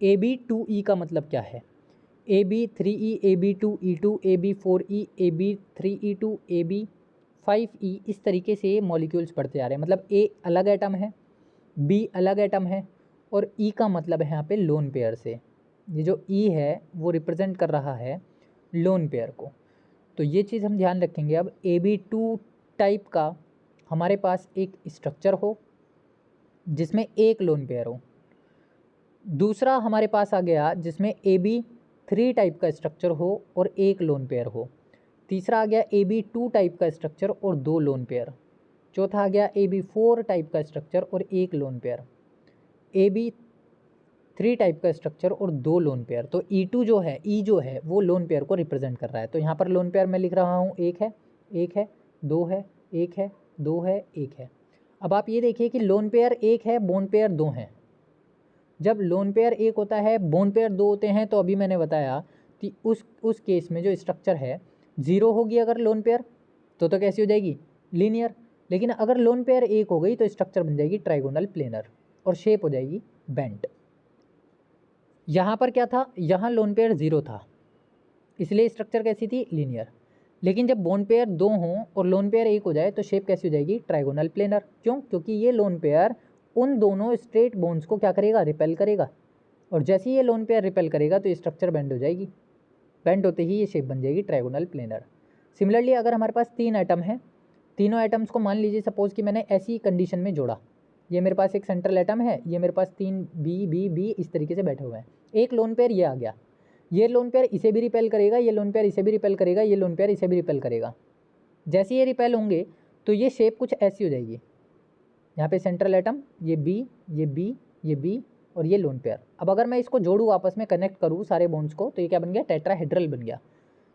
AB2E का मतलब क्या है? AB3E, AB2E2, AB4E, AB3E2, AB5E, इस तरीके से ये मॉलिक्यूल्स बढ़ते जा रहे हैं। मतलब A अलग एटम है, B अलग एटम है और E का मतलब है यहाँ पे लोन पेयर से। ये जो E है वो रिप्रेजेंट कर रहा है लोन पेयर को। तो ये चीज़ हम ध्यान रखेंगे। अब AB2 टाइप का हमारे पास एक स्ट्रक्चर हो जिसमें एक लोन पेयर हो। दूसरा हमारे पास आ गया जिसमें AB3 टाइप का स्ट्रक्चर हो और एक लोन पेयर हो। तीसरा आ गया AB2 टाइप का स्ट्रक्चर और 2 लोन पेयर। चौथा आ गया AB4 टाइप का स्ट्रक्चर और एक लोन पेयर। AB3 टाइप का स्ट्रक्चर और 2 लोन पेयर। तो E2 जो है, E जो है वो लोन पेयर को रिप्रेजेंट कर रहा है। तो यहाँ पर लोन पेयर मैं लिख रहा हूँ, एक है, एक है, 2 है, एक है, 2 है, एक है। अब आप ये देखिए कि लोन पेयर 1 है, बॉन्ड पेयर 2 हैं। जब लोन पेयर 1 होता है, बॉन्ड पेयर 2 होते हैं, तो अभी मैंने बताया कि उस केस में जो स्ट्रक्चर है 0 होगी अगर लोन पेयर तो कैसी हो जाएगी? लीनियर। लेकिन अगर लोन पेयर 1 हो गई तो स्ट्रक्चर बन जाएगी ट्राइगोनल प्लेनर और शेप हो जाएगी बेंट। यहाँ पर क्या था? यहाँ लोन पेयर 0 था, इसलिए स्ट्रक्चर कैसी थी? लीनियर। लेकिन जब बॉन्ड पेयर 2 हों और लोन पेयर 1 हो जाए तो शेप कैसी हो जाएगी? Trigonal planar. क्यों? क्योंकि ये लोन पेयर उन दोनों स्ट्रेट बॉन्ड्स को क्या करेगा? रिपेल करेगा। और जैसे ही ये लोन पेयर रिपेल करेगा तो ये स्ट्रक्चर बेंड हो जाएगी। बेंड होते ही ये शेप बन जाएगी ट्राइगोनल प्लेनर। सिमिलरली अगर हमारे पास 3 एटम हैं, तीनों एटम्स को मान लीजिए सपोज़ कि मैंने ऐसी कंडीशन में जोड़ा, ये मेरे पास एक सेंट्रल एटम है, ये मेरे पास 3 बी बी बी इस तरीके से बैठे हुए हैं, एक लोन पेयर ये आ गया, ये लोन पेयर इसे भी रिपेल करेगा, ये लोन पेयर इसे भी रिपेल करेगा, ये लोन पेयर इसे भी रिपेल करेगा। जैसे ये रिपेल होंगे तो ये शेप कुछ ऐसी हो जाएगी, यहाँ पे सेंट्रल एटम, ये बी, ये बी, ये बी और ये लोन पेयर। अब अगर मैं इसको जोड़ूँ आपस में कनेक्ट करूँ सारे बॉन्ड्स को, तो ये क्या बन गया, टेट्राहेड्रल बन गया।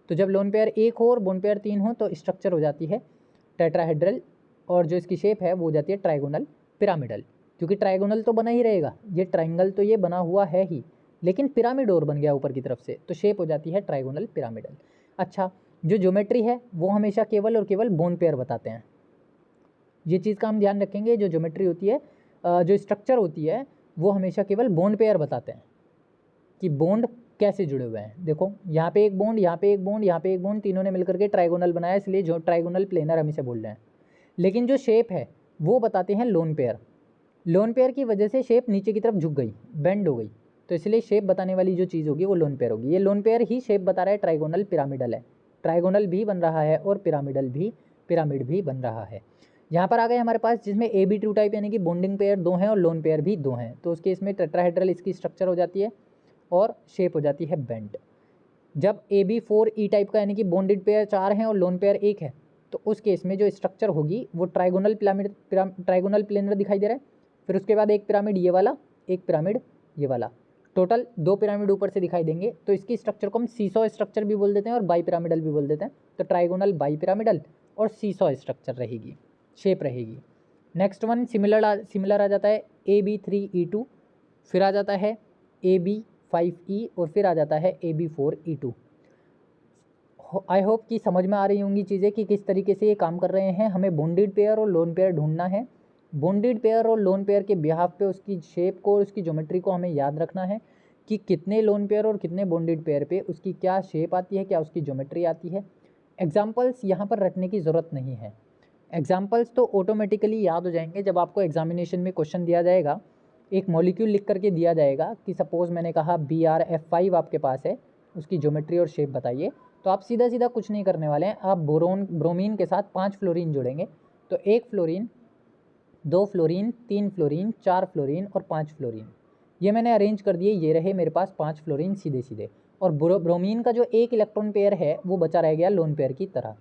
तो जब लोन पेयर 1 हो और बोन पेयर 3 हो तो स्ट्रक्चर हो जाती है टेट्राहेड्रल, और जो इसकी शेप है वो हो जाती है ट्राइगोनल पिरामिडल। क्योंकि ट्राइगोनल तो बना ही रहेगा, ये ट्राइंगल तो ये बना हुआ है ही, लेकिन पिरामिड और बन गया ऊपर की तरफ से, तो शेप हो जाती है ट्राइगोनल पिरामिडल। अच्छा, जो ज्योमेट्री है वो हमेशा केवल और केवल बोन पेयर बताते हैं, ये चीज़ का हम ध्यान रखेंगे। जो ज्योमेट्री होती है, जो स्ट्रक्चर होती है, वो हमेशा केवल बॉन्ड पेयर बताते हैं कि बॉन्ड कैसे जुड़े हुए हैं। देखो यहाँ पे एक बॉन्ड, यहाँ पे एक बॉन्ड, यहाँ पे एक बॉन्ड, तीनों ने मिलकर के ट्राइगोनल बनाया, इसलिए जो ट्राइगोनल प्लेनर हम इसे बोल रहे हैं। लेकिन जो शेप है वो बताते हैं लोन पेयर। लोन पेयर की वजह से शेप नीचे की तरफ झुक गई, बेंड हो गई, तो इसलिए शेप बताने वाली जो चीज़ होगी वो लोन पेयर होगी। ये लोन पेयर ही शेप बता रहा है ट्राइगोनल पिरामिडल है, ट्राइगोनल भी बन रहा है और पिरामिड भी बन रहा है। यहाँ पर आ गए हमारे पास जिसमें ए बी टू टाइप यानी कि बॉन्डिंग पेयर 2 हैं और लोन पेयर भी 2 हैं, तो उसके इसमें टेट्राहेड्रल इसकी स्ट्रक्चर हो जाती है और शेप हो जाती है बेंड। जब ए बी 4 ई टाइप का यानी कि बॉन्डेड पेयर 4 हैं और लोन पेयर 1 है, तो उस केस में जो स्ट्रक्चर होगी वो ट्राइगोनल प्लेनर दिखाई दे रहा है। फिर उसके बाद एक पिरामिड ये वाला, एक पिरामिड ये वाला, टोटल 2 पिरामिड ऊपर से दिखाई देंगे। तो इसकी स्ट्रक्चर को हम सीसॉ स्ट्रक्चर भी बोल देते हैं और बाई पिरामिडल भी बोल देते हैं। तो ट्राइगोनल बाई पिरामिडल और सीसॉ स्ट्रक्चर रहेगी, शेप रहेगी। नेक्स्ट वन सिमिलर आ जाता है AB3E2, फिर आ जाता है AB5E और फिर आ जाता है AB4E2। आई होप कि समझ में आ रही होंगी चीज़ें कि किस तरीके से ये काम कर रहे हैं। हमें बॉन्डेड पेयर और लोन पेयर ढूंढना है। बॉन्डेड पेयर और लोन पेयर के बिहाफ पे उसकी शेप को और उसकी ज्योमेट्री को हमें याद रखना है कि कितने लोन पेयर और कितने बॉन्डेड पेयर पे उसकी क्या शेप आती है, क्या उसकी ज्योमेट्री आती है। एग्जाम्पल्स यहाँ पर रटने की ज़रूरत नहीं है, एग्जाम्पल्स तो ऑटोमेटिकली याद हो जाएंगे जब आपको एग्जामिनेशन में क्वेश्चन दिया जाएगा। एक मॉलिक्यूल लिख करके दिया जाएगा कि सपोज़ मैंने कहा BrF5 आपके पास है, उसकी ज्योमेट्री और शेप बताइए, तो आप सीधा सीधा कुछ नहीं करने वाले हैं, आप ब्रोमीन के साथ 5 फ्लोरीन जोड़ेंगे। तो 1 फ्लोरीन, 2 फ्लोरीन, 3 फ्लोरीन, 4 फ्लोरीन और 5 फ्लोरीन, ये मैंने अरेंज कर दिए, ये रहे मेरे पास 5 फ्लोरीन सीधे सीधे। और ब्रोमीन का जो 1 इलेक्ट्रॉन पेयर है वो बचा रह गया लोन पेयर की तरह।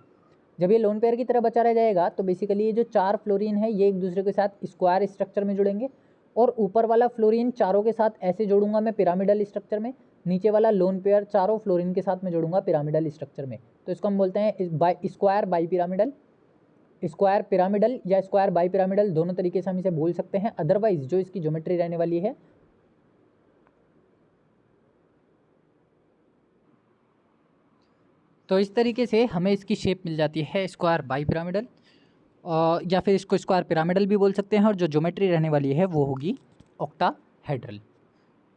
जब ये लोन पेयर की तरह बचा रह जाएगा तो बेसिकली ये जो 4 फ्लोरीन है ये एक दूसरे के साथ स्क्वायर स्ट्रक्चर में जुड़ेंगे, और ऊपर वाला फ्लोरीन चारों के साथ ऐसे जोड़ूंगा मैं पिरामिडल स्ट्रक्चर में, नीचे वाला लोन पेयर चारों फ्लोरीन के साथ में जोड़ूंगा पिरामिडल स्ट्रक्चर में। तो इसको हम बोलते हैं square bi pyramidal, square pyramidal या स्क्वायर बाई पिरामिडल, दोनों तरीके से हम इसे बोल सकते हैं। अदरवाइज जो इसकी ज्योमेट्री रहने वाली है, तो इस तरीके से हमें इसकी शेप मिल जाती है स्क्वायर बाई पिरामिडल, या फिर इसको स्क्वायर पिरामिडल भी बोल सकते हैं, और जो ज्योमेट्री रहने वाली है वो होगी ऑक्टाहेड्रल।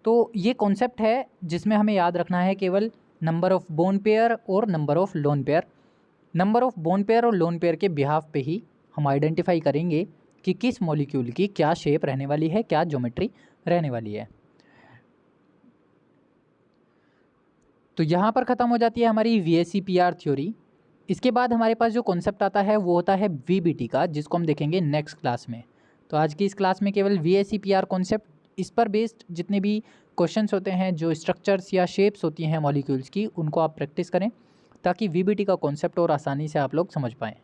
तो ये कॉन्सेप्ट है जिसमें हमें याद रखना है केवल नंबर ऑफ़ बोन पेयर और number of lone pair. Number of bone pair और लोन पेयर के बिहाफ पे ही हम आइडेंटिफाई करेंगे कि किस मॉलिक्यूल की क्या शेप रहने वाली है, क्या ज्योमेट्री रहने वाली है। तो यहाँ पर ख़त्म हो जाती है हमारी VSEPR थ्योरी। इसके बाद हमारे पास जो कॉन्सेप्ट आता है वो होता है VBT का, जिसको हम देखेंगे नेक्स्ट क्लास में। तो आज की इस क्लास में केवल VSEPR कॉन्सेप्ट, इस पर बेस्ड जितने भी क्वेश्चंस होते हैं, जो स्ट्रक्चर्स या शेप्स होती हैं मॉलिक्यूल्स की, उनको आप प्रैक्टिस करें ताकि VBT का कॉन्सेप्ट और आसानी से आप लोग समझ पाएँ।